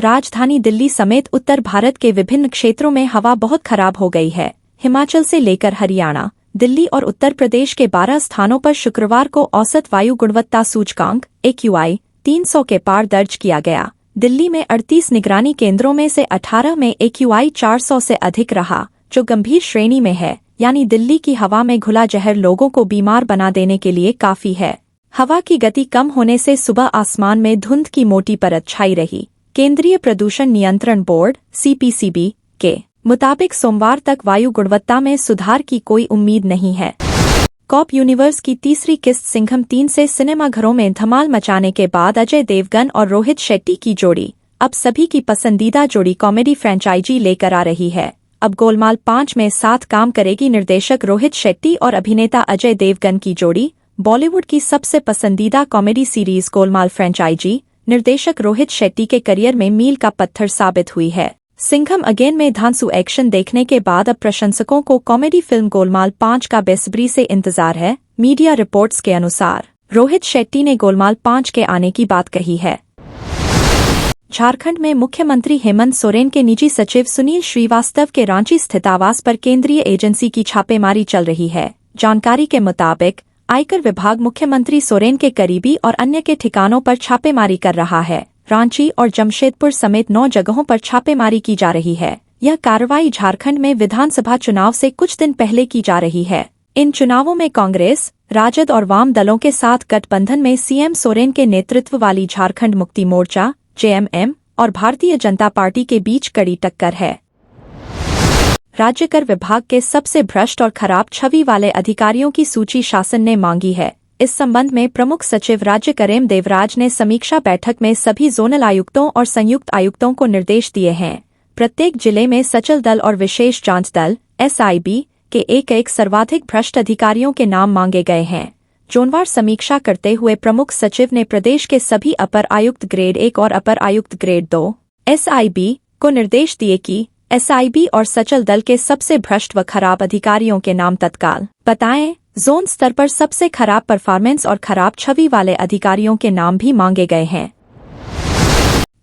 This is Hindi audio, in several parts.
राजधानी दिल्ली समेत उत्तर भारत के विभिन्न क्षेत्रों में हवा बहुत खराब हो गई है। हिमाचल से लेकर हरियाणा, दिल्ली और उत्तर प्रदेश के 12 स्थानों पर शुक्रवार को औसत वायु गुणवत्ता सूचकांक AQI 300 के पार दर्ज किया गया। दिल्ली में 38 निगरानी केंद्रों में से 18 में AQI 400 से अधिक रहा, जो गंभीर श्रेणी में है, यानी दिल्ली की हवा में घुला जहर लोगों को बीमार बना देने के लिए काफी है। हवा की गति कम होने से सुबह आसमान में धुंध की मोटी परत छाई रही। केंद्रीय प्रदूषण नियंत्रण बोर्ड CPCB के मुताबिक सोमवार तक वायु गुणवत्ता में सुधार की कोई उम्मीद नहीं है। कॉप यूनिवर्स की तीसरी किस्त सिंघम 3 से सिनेमाघरों में धमाल मचाने के बाद अजय देवगन और रोहित शेट्टी की जोड़ी अब सभी की पसंदीदा जोड़ी कॉमेडी फ्रेंचाइजी लेकर आ रही है। अब गोलमाल 5 में साथ काम करेगी निर्देशक रोहित शेट्टी और अभिनेता अजय देवगन की जोड़ी। बॉलीवुड की सबसे पसंदीदा कॉमेडी सीरीज गोलमाल फ्रेंचाइजी निर्देशक रोहित शेट्टी के करियर में मील का पत्थर साबित हुई है। सिंघम अगेन में धांसू एक्शन देखने के बाद अब प्रशंसकों को कॉमेडी फिल्म गोलमाल 5 का बेसब्री से इंतजार है। मीडिया रिपोर्ट्स के अनुसार रोहित शेट्टी ने गोलमाल 5 के आने की बात कही है। झारखंड में मुख्यमंत्री हेमंत सोरेन के निजी सचिव सुनील श्रीवास्तव के रांची स्थित आवास पर केंद्रीय एजेंसी की छापेमारी चल रही है। जानकारी के मुताबिक आयकर विभाग मुख्यमंत्री सोरेन के करीबी और अन्य के ठिकानों पर छापेमारी कर रहा है। रांची और जमशेदपुर समेत 9 जगहों पर छापेमारी की जा रही है। यह कार्रवाई झारखंड में विधानसभा चुनाव से कुछ दिन पहले की जा रही है। इन चुनावों में कांग्रेस, राजद और वाम दलों के साथ गठबंधन में सीएम सोरेन के नेतृत्व वाली झारखंड मुक्ति मोर्चा JMM और भारतीय जनता पार्टी के बीच कड़ी टक्कर है। राज्य कर विभाग के सबसे भ्रष्ट और खराब छवि वाले अधिकारियों की सूची शासन ने मांगी है। इस संबंध में प्रमुख सचिव राज्य कर एम देवराज ने समीक्षा बैठक में सभी जोनल आयुक्तों और संयुक्त आयुक्तों को निर्देश दिए हैं। प्रत्येक जिले में सचल दल और विशेष जांच दल SIB के एक सर्वाधिक भ्रष्ट अधिकारियों के नाम मांगे गए हैं। जोनवार समीक्षा करते हुए प्रमुख सचिव ने प्रदेश के सभी अपर आयुक्त ग्रेड 1 और अपर आयुक्त ग्रेड 2 SIB को निर्देश दिए कि SIB और सचल दल के सबसे भ्रष्ट व खराब अधिकारियों के नाम तत्काल बताएं। जोन स्तर पर सबसे खराब परफॉर्मेंस और खराब छवि वाले अधिकारियों के नाम भी मांगे गए हैं।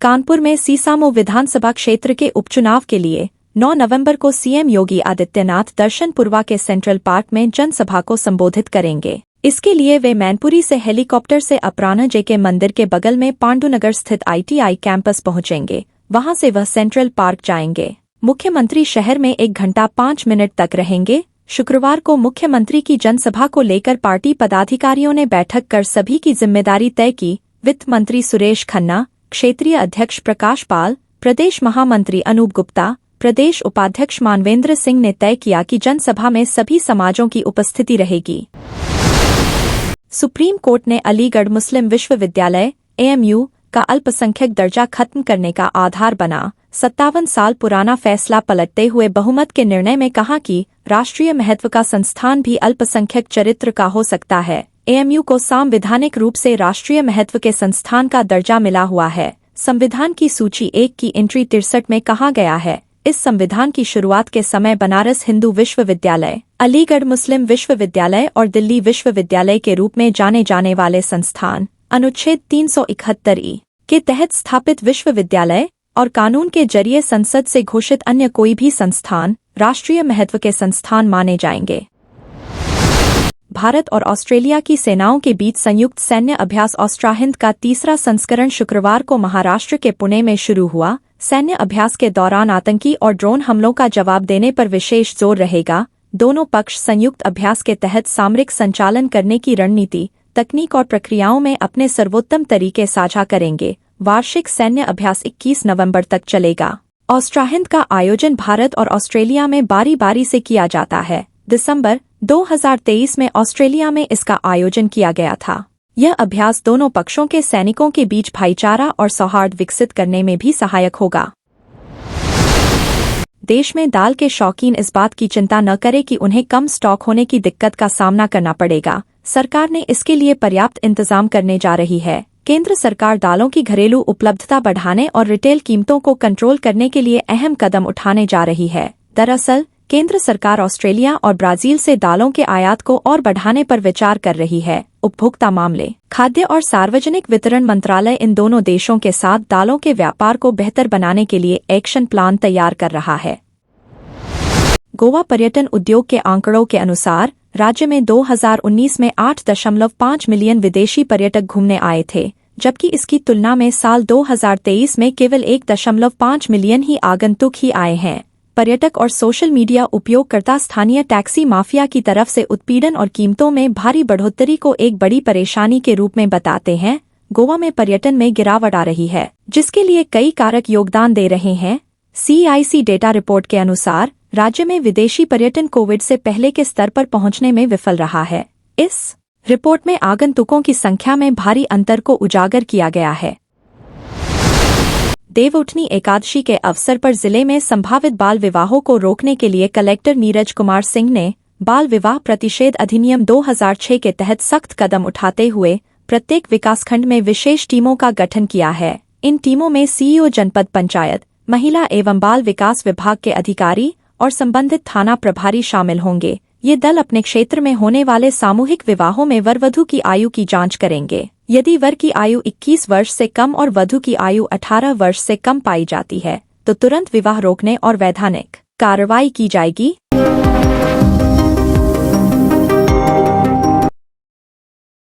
कानपुर में सीसामो विधानसभा क्षेत्र के उपचुनाव के लिए 9 नवंबर को सीएम योगी आदित्यनाथ दर्शनपुरवा के सेंट्रल पार्क में जनसभा को संबोधित करेंगे। इसके लिए वे मैनपुरी से हेलीकॉप्टर से अपरान्ह JK मंदिर के बगल में पांडुनगर स्थित ITI कैंपस पहुंचेंगे। वहां से वह सेंट्रल पार्क जाएंगे। मुख्यमंत्री शहर में 1 घंटा 5 मिनट तक रहेंगे। शुक्रवार को मुख्यमंत्री की जनसभा को लेकर पार्टी पदाधिकारियों ने बैठक कर सभी की जिम्मेदारी तय की। वित्त मंत्री सुरेश खन्ना, क्षेत्रीय अध्यक्ष प्रकाश पाल, प्रदेश महामंत्री अनूप गुप्ता, प्रदेश उपाध्यक्ष मानवेंद्र सिंह ने तय किया कि जनसभा में सभी समाजों की उपस्थिति रहेगी। सुप्रीम कोर्ट ने अलीगढ़ मुस्लिम विश्वविद्यालय AMU का अल्पसंख्यक दर्जा खत्म करने का आधार बना 57 साल पुराना फैसला पलटते हुए बहुमत के निर्णय में कहा कि राष्ट्रीय महत्व का संस्थान भी अल्पसंख्यक चरित्र का हो सकता है। AMU को संवैधानिक रूप से राष्ट्रीय महत्व के संस्थान का दर्जा मिला हुआ है। संविधान की सूची 1 की एंट्री 63 में कहा गया है। इस संविधान की शुरुआत के समय बनारस हिंदू विश्वविद्यालय, अलीगढ़ मुस्लिम विश्वविद्यालय और दिल्ली विश्वविद्यालय के रूप में जाने जाने वाले संस्थान अनुच्छेद 371E के तहत स्थापित विश्वविद्यालय और कानून के जरिए संसद से घोषित अन्य कोई भी संस्थान राष्ट्रीय महत्व के संस्थान माने जाएंगे। भारत और ऑस्ट्रेलिया की सेनाओं के बीच संयुक्त सैन्य अभ्यास ऑस्ट्राहिंद का तीसरा संस्करण शुक्रवार को महाराष्ट्र के पुणे में शुरू हुआ। सैन्य अभ्यास के दौरान आतंकी और ड्रोन हमलों का जवाब देने पर विशेष जोर रहेगा। दोनों पक्ष संयुक्त अभ्यास के तहत सामरिक संचालन करने की रणनीति, तकनीक और प्रक्रियाओं में अपने सर्वोत्तम तरीके साझा करेंगे। वार्षिक सैन्य अभ्यास 21 नवंबर तक चलेगा। ऑस्ट्राहिंद का आयोजन भारत और ऑस्ट्रेलिया में बारी बारी से किया जाता है। दिसंबर 2023 में ऑस्ट्रेलिया में इसका आयोजन किया गया था। यह अभ्यास दोनों पक्षों के सैनिकों के बीच भाईचारा और सौहार्द विकसित करने में भी सहायक होगा। देश में दाल के शौकीन इस बात की चिंता न करें कि उन्हें कम स्टॉक होने की दिक्कत का सामना करना पड़ेगा। सरकार ने इसके लिए पर्याप्त इंतजाम करने जा रही है। केंद्र सरकार दालों की घरेलू उपलब्धता बढ़ाने और रिटेल कीमतों को कंट्रोल करने के लिए अहम कदम उठाने जा रही है। दरअसल केंद्र सरकार ऑस्ट्रेलिया और ब्राजील से दालों के आयात को और बढ़ाने पर विचार कर रही है। उपभोक्ता मामले, खाद्य और सार्वजनिक वितरण मंत्रालय इन दोनों देशों के साथ दालों के व्यापार को बेहतर बनाने के लिए एक्शन प्लान तैयार कर रहा है। गोवा पर्यटन उद्योग के आंकड़ों के अनुसार राज्य में 2019 में 8.5 मिलियन विदेशी पर्यटक घूमने आए थे, जबकि इसकी तुलना में साल 2023 में केवल 1.5 मिलियन ही आगंतुक ही आए हैं। पर्यटक और सोशल मीडिया उपयोगकर्ता स्थानीय टैक्सी माफिया की तरफ से उत्पीड़न और कीमतों में भारी बढ़ोतरी को एक बड़ी परेशानी के रूप में बताते हैं। गोवा में पर्यटन में गिरावट आ रही है, जिसके लिए कई कारक योगदान दे रहे हैं। CIC डेटा रिपोर्ट के अनुसार राज्य में विदेशी पर्यटन कोविड से पहले के स्तर पर पहुंचने में विफल रहा है। इस रिपोर्ट में आगंतुकों की संख्या में भारी अंतर को उजागर किया गया है। देवउठनी एकादशी के अवसर पर जिले में संभावित बाल विवाहों को रोकने के लिए कलेक्टर नीरज कुमार सिंह ने बाल विवाह प्रतिषेध अधिनियम 2006 के तहत सख्त कदम उठाते हुए प्रत्येक विकासखंड में विशेष टीमों का गठन किया है। इन टीमों में CEO जनपद पंचायत, महिला एवं बाल विकास विभाग के अधिकारी और संबंधित थाना प्रभारी शामिल होंगे। ये दल अपने क्षेत्र में होने वाले सामूहिक विवाहों में वर-वधू की आयु की जांच करेंगे। यदि वर की आयु 21 वर्ष से कम और वधू की आयु 18 वर्ष से कम पाई जाती है, तो तुरंत विवाह रोकने और वैधानिक कार्रवाई की जाएगी।